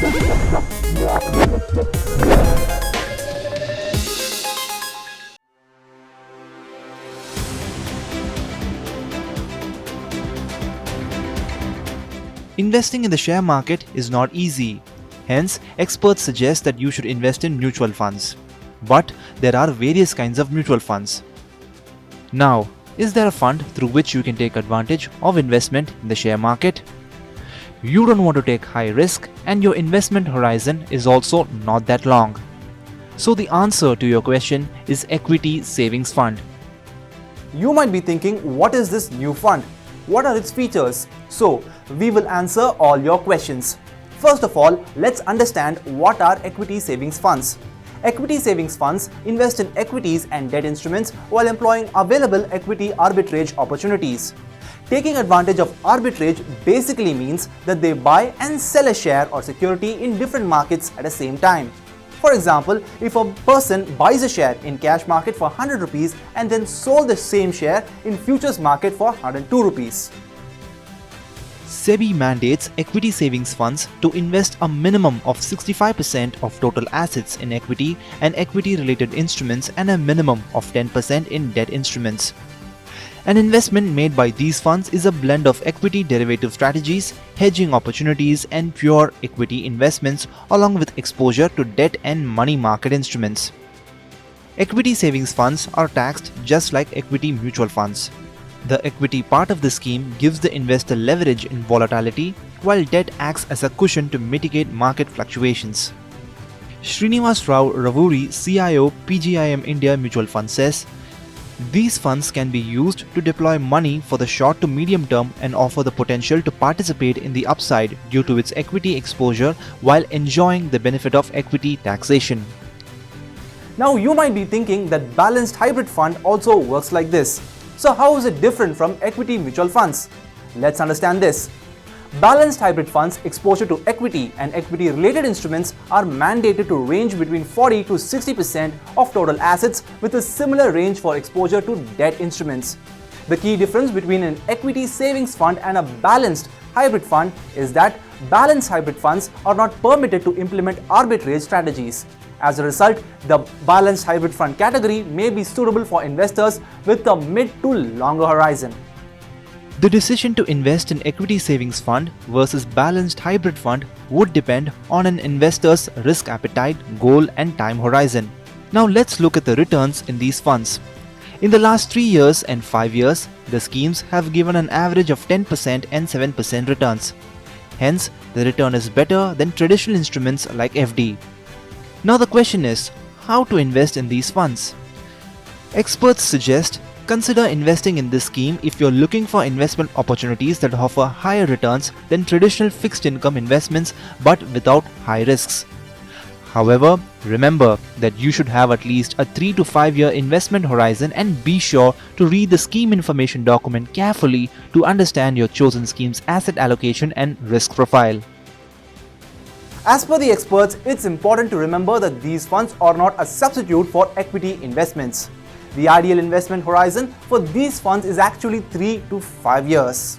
Investing in the share market is not easy. Hence, experts suggest that you should invest in mutual funds. But there are various kinds of mutual funds. Now, is there a fund through which you can take advantage of investment in the share market? You don't want to take high risk, and your investment horizon is also not that long. So the answer to your question is equity savings fund. You might be thinking, what is this new fund? What are its features? So, we will answer all your questions. First of all, let's understand what are equity savings funds. Equity savings funds invest in equities and debt instruments while employing available equity arbitrage opportunities. Taking advantage of arbitrage basically means that they buy and sell a share or security in different markets at the same time. For example, if a person buys a share in cash market for 100 rupees and then sold the same share in futures market for 102 rupees. SEBI mandates equity savings funds to invest a minimum of 65% of total assets in equity and equity-related instruments and a minimum of 10% in debt instruments. An investment made by these funds is a blend of equity derivative strategies, hedging opportunities, and pure equity investments along with exposure to debt and money market instruments. Equity savings funds are taxed just like equity mutual funds. The equity part of the scheme gives the investor leverage in volatility, while debt acts as a cushion to mitigate market fluctuations. Srinivas Rao Ravuri, CIO, PGIM India Mutual Fund says, these funds can be used to deploy money for the short to medium term and offer the potential to participate in the upside due to its equity exposure while enjoying the benefit of equity taxation. Now you might be thinking that balanced hybrid fund also works like this. So how is it different from equity mutual funds? Let's understand this. Balanced hybrid funds exposure to equity and equity related instruments are mandated to range between 40 to 60% of total assets with a similar range for exposure to debt instruments. The key difference between an equity savings fund and a balanced hybrid fund is that balanced hybrid funds are not permitted to implement arbitrage strategies. As a result, the balanced hybrid fund category may be suitable for investors with a mid to longer horizon. The decision to invest in equity savings fund versus balanced hybrid fund would depend on an investor's risk appetite, goal, and time horizon. Now let's look at the returns in these funds. In the last 3 years and 5 years, the schemes have given an average of 10% and 7% returns. Hence, the return is better than traditional instruments like FD. Now the question is, how to invest in these funds? Experts suggest consider investing in this scheme if you're looking for investment opportunities that offer higher returns than traditional fixed income investments but without high risks. However, remember that you should have at least a 3 to 5 year investment horizon and be sure to read the scheme information document carefully to understand your chosen scheme's asset allocation and risk profile. As per the experts, it's important to remember that these funds are not a substitute for equity investments. The ideal investment horizon for these funds is actually 3 to 5 years.